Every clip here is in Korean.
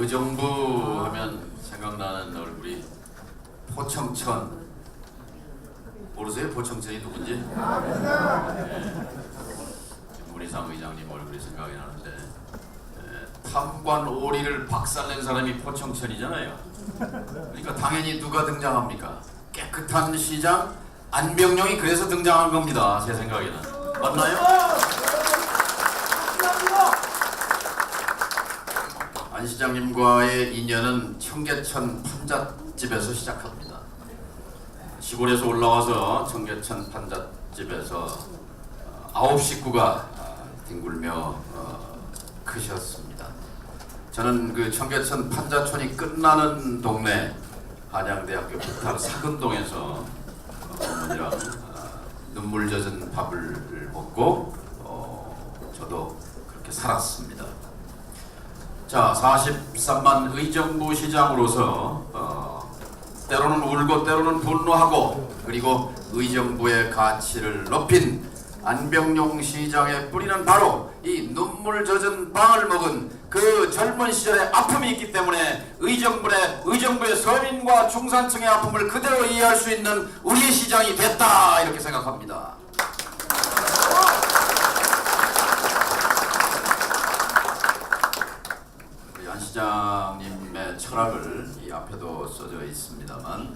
의정부 하면 생각나는 얼굴이 포청천. 모르세요? 포청천이 누군지? 네. 김문희상 의장님 얼굴이 생각이 나는데 탐관 오리를 박살낸 사람이 포청천이잖아요. 그러니까 당연히 누가 등장합니까? 깨끗한 시장 안병용이 그래서 등장한 겁니다. 제 생각에는. 맞나요? 안 시장님과의 인연은 청계천 판잣집에서 시작합니다. 시골에서 올라와서 청계천 판잣집에서 9식구가 뒹굴며 크셨습니다. 저는 그 청계천 판잣촌이 끝나는 동네 한양대학교 북한 사근동에서 어머니랑 눈물 젖은 밥을 먹고 저도 그렇게 살았습니다. 자, 43만 의정부 시장으로서 때로는 울고 때로는 분노하고 그리고 의정부의 가치를 높인 안병용 시장의 뿌리는 바로 이 눈물 젖은 빵을 먹은 그 젊은 시절의 아픔이 있기 때문에 의정부의 서민과 중산층의 아픔을 그대로 이해할 수 있는 우리의 시장이 됐다 이렇게 생각합니다. 안 시장님의 철학을 이 앞에도 써져 있습니다만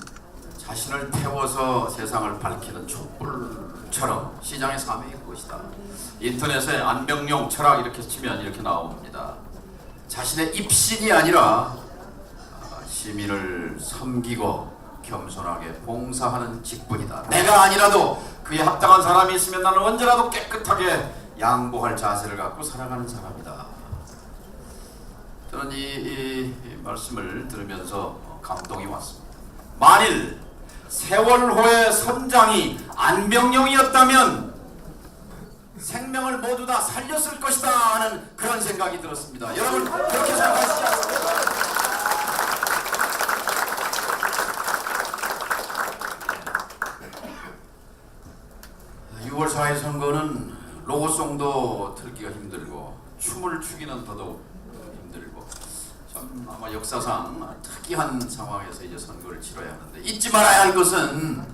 자신을 태워서 세상을 밝히는 촛불처럼 시장의 사명이 그것이다. 인터넷에 안병용 철학 이렇게 치면 이렇게 나옵니다. 자신의 입신이 아니라 시민을 섬기고 겸손하게 봉사하는 직분이다. 내가 아니라도 그에 합당한 사람이 있으면 나는 언제라도 깨끗하게 양보할 자세를 갖고 살아가는 사람이다. 저는 이 말씀을 들으면서 감동이 왔습니다. 만일 세월호의 선장이 안병용이었다면 생명을 모두 다 살렸을 것이다 하는 그런 생각이 들었습니다. 여러분 그렇게 생각하시지 않습니까? 6월 4일 선거는 로고송도 틀기가 힘들고 춤을 추기는 더더욱 힘들고 참 아마 역사상 특이한 상황에서 이제 선거를 치러야 하는데 잊지 말아야 할 것은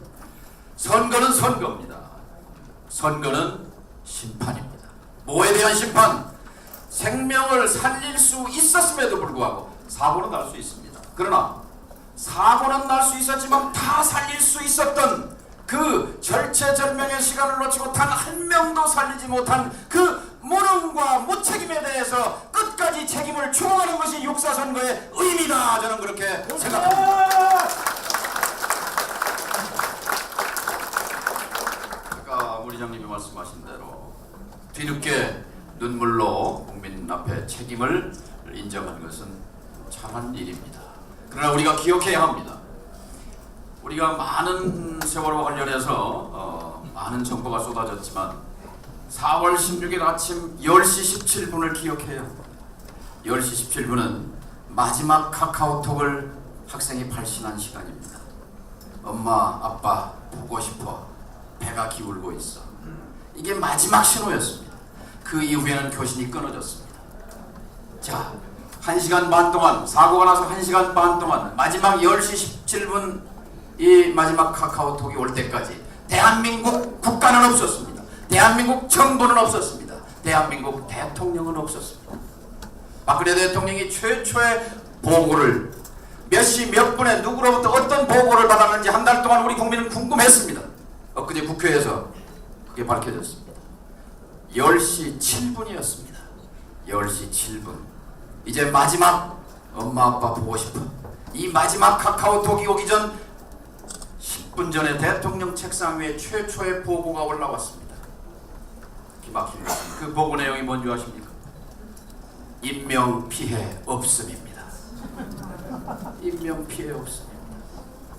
선거는 선거입니다. 선거는 심판입니다. 뭐에 대한 심판? 생명을 살릴 수 있었음에도 불구하고 사고는 날 수 있습니다. 그러나 사고는 날 수 있었지만 다 살릴 수 있었던 그 절체절명의 시간을 놓치고 단 한 명도 살리지 못한 그 무능과 무책임에 대해서 끝까지 책임을 추궁하는 것이 육사선거의 의미다. 저는 그렇게 생각합니다. 아까 문 의장님이 말씀하신 대로 뒤늦게 눈물로 국민 앞에 책임을 인정하는 것은 참한 일입니다. 그러나 우리가 기억해야 합니다. 우리가 많은 세월과 관련해서 많은 정보가 쏟아졌지만 4월 16일 아침 10시 17분을 기억해야 합니다. 10시 17분은 마지막 카카오톡을 학생이 발신한 시간입니다. 엄마, 아빠 보고 싶어. 배가 기울고 있어. 이게 마지막 신호였습니다. 그 이후에는 교신이 끊어졌습니다. 자, 1시간 반 동안, 사고가 나서 1시간 반 동안 마지막 10시 17분 이 마지막 카카오톡이 올 때까지 대한민국 국가는 없었습니다. 대한민국 정부는 없었습니다. 대한민국 대통령은 없었습니다. 박근혜 대통령이 최초의 보고를 몇 시 몇 분에 누구로부터 어떤 보고를 받았는지 한 달 동안 우리 국민은 궁금했습니다. 엊그제 국회에서 그게 밝혀졌습니다. 10시 7분이었습니다. 10시 7분. 이제 마지막 엄마 아빠 보고 싶어. 이 마지막 카카오톡이 오기 전 10분 전에 대통령 책상 위에 최초의 보고가 올라왔습니다. 기막힙니다. 그 보고 내용이 뭔지 아십니까? 인명피해 없음입니다. 인명피해 없음입니다.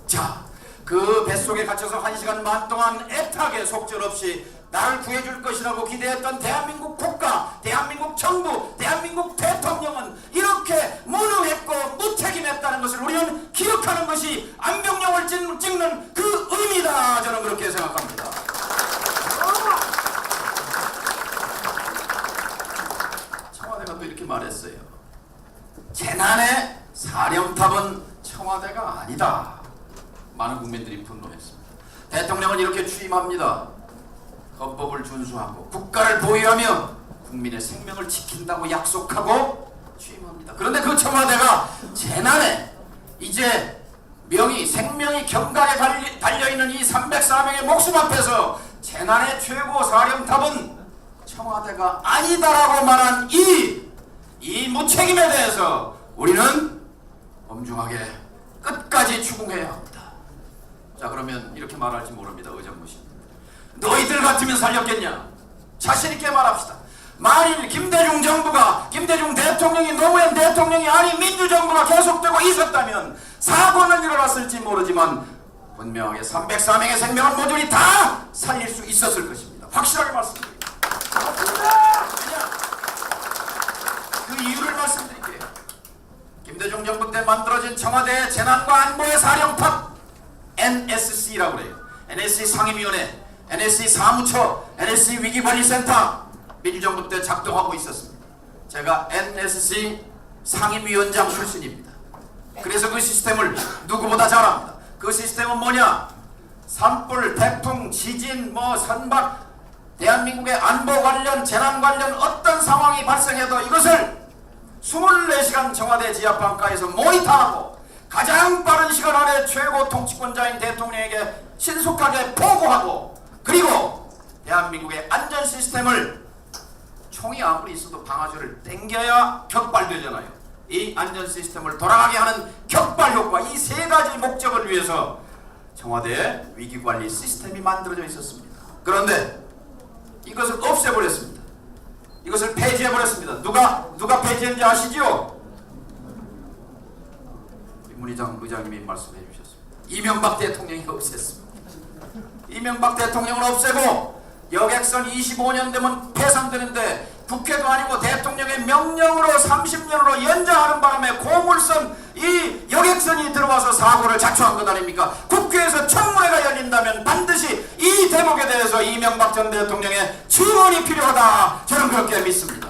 자, 그 뱃속에 갇혀서 1시간 반 동안 애타게 속절없이 나를 구해줄 것이라고 기대했던 대한민국 국가, 대한민국 정부, 대한민국 대통령은 이렇게 무능했고 무책임했다는 것을 우리는 기억하는 것이 안병용을 찍는 그 의미다. 저는 그렇게 생각합니다. 청와대가 또 이렇게 말했어요. 재난 재난의 사령탑은 청와대가 아니다. 많은 국민들이 분노했습니다. 대통령은 이렇게 취임합니다. 헌법을 준수하고 국가를 보유하며 국민의 생명을 지킨다고 약속하고 취임합니다. 그런데 그 청와대가 재난에 이제 생명이 경각에 달려있는 이 304명의 목숨 앞에서 재난의 최고 사령탑은 청와대가 아니다라고 말한 이 무책임에 대해서 우리는 엄중하게 끝까지 추궁해야 합니다. 자, 그러면 이렇게 말할지 모릅니다. 의정부 씨, 너희들 같으면 살렸겠냐? 자신 있게 말합시다. 만일 김대중 대통령이 노무현 대통령이 아닌 민주정부가 계속되고 있었다면 사고는 일어났을지 모르지만 분명하게 304명의 생명을 모조리 다 살릴 수 있었을 것입니다. 확실하게 말씀드립니다. 그 이유를 말씀드릴게요. 김대중 정부 때 만들어진 청와대 재난과 안보의 사령탑 NSC라고 그래요. NSC 상임위원회, NSC 사무처, NSC 위기관리센터 민주정부 때 작동하고 있었습니다. 제가 NSC 상임위원장 출신입니다. 그래서 그 시스템을 누구보다 잘 압니다. 그 시스템은 뭐냐? 산불, 태풍, 지진, 선박, 대한민국의 안보 관련, 재난 관련 어떤 상황이 발생해도 이것을 24시간 청와대 지하방가에서 모니터하고 가장 빠른 시간 안에 최고 통치권자인 대통령에게 신속하게 보고하고, 그리고 대한민국의 안전 시스템을 총이 아무리 있어도 방아쇠를 당겨야 격발되잖아요. 이 안전 시스템을 돌아가게 하는 격발 효과, 이 세 가지 목적을 위해서 청와대의 위기관리 시스템이 만들어져 있었습니다. 그런데 이것을 없애버렸습니다. 이것을 폐지해버렸습니다. 누가 폐지했는지 아시죠? 문희장 의장님이 말씀해 주셨습니다. 이명박 대통령이 없앴습니다. 이명박 대통령을 없애고 여객선 25년 되면 폐선되는데 국회도 아니고 대통령의 명령으로 30년으로 연장하는 바람에 고물선 이 여객선이 들어와서 사고를 자초한 것 아닙니까? 국회에서 청문회가 열린다면 반드시 이 대목에 대해서 이명박 전 대통령의 증언이 필요하다. 저는 그렇게 믿습니다.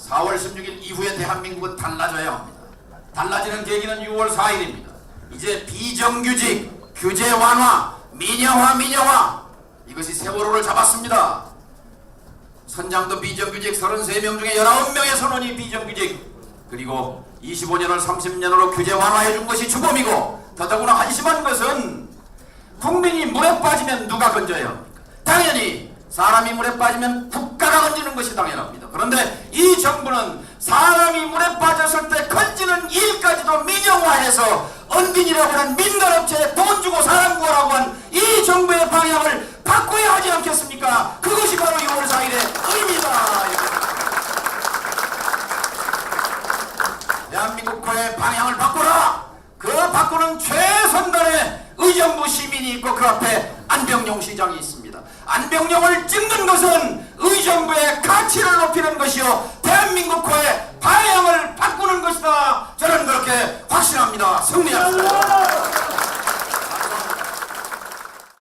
4월 16일 이후에 대한민국은 달라져야 합니다. 달라지는 계기는 6월 4일입니다. 이제 비정규직, 규제 완화, 민영화 이것이 세월호를 잡았습니다. 선장도 비정규직 33명 중에 19명의 선원이 비정규직, 그리고 25년을 30년으로 규제 완화해 준 것이 주범이고, 더더구나 한심한 것은 국민이 물에 빠지면 누가 건져야 합니까? 당연히 사람이 물에 빠지면 국가가 건지는 것이 당연합니다. 그런데 이 정부는 사람이 물에 빠졌을 때 건지는 일까지도 민영화해서 언빈이라고 하는 민간업체에 돈 주고 사람 구하라고 한 이 정부의 방향을 바꿔야 하지 않겠습니까? 그것이 바로 6월 4일의 의미다. 대한민국의 방향을 바꾸라. 그 바꾸는 최선단에 의정부 시민이 있고 그 앞에 안병용 시장이 있습니다. 안병용을 찍는 것은 의정부의 가치를 높이는 것이요 대한민국의 방향을 바꾸는 것이다. 저는 그렇게 확신합니다. 승리합시다.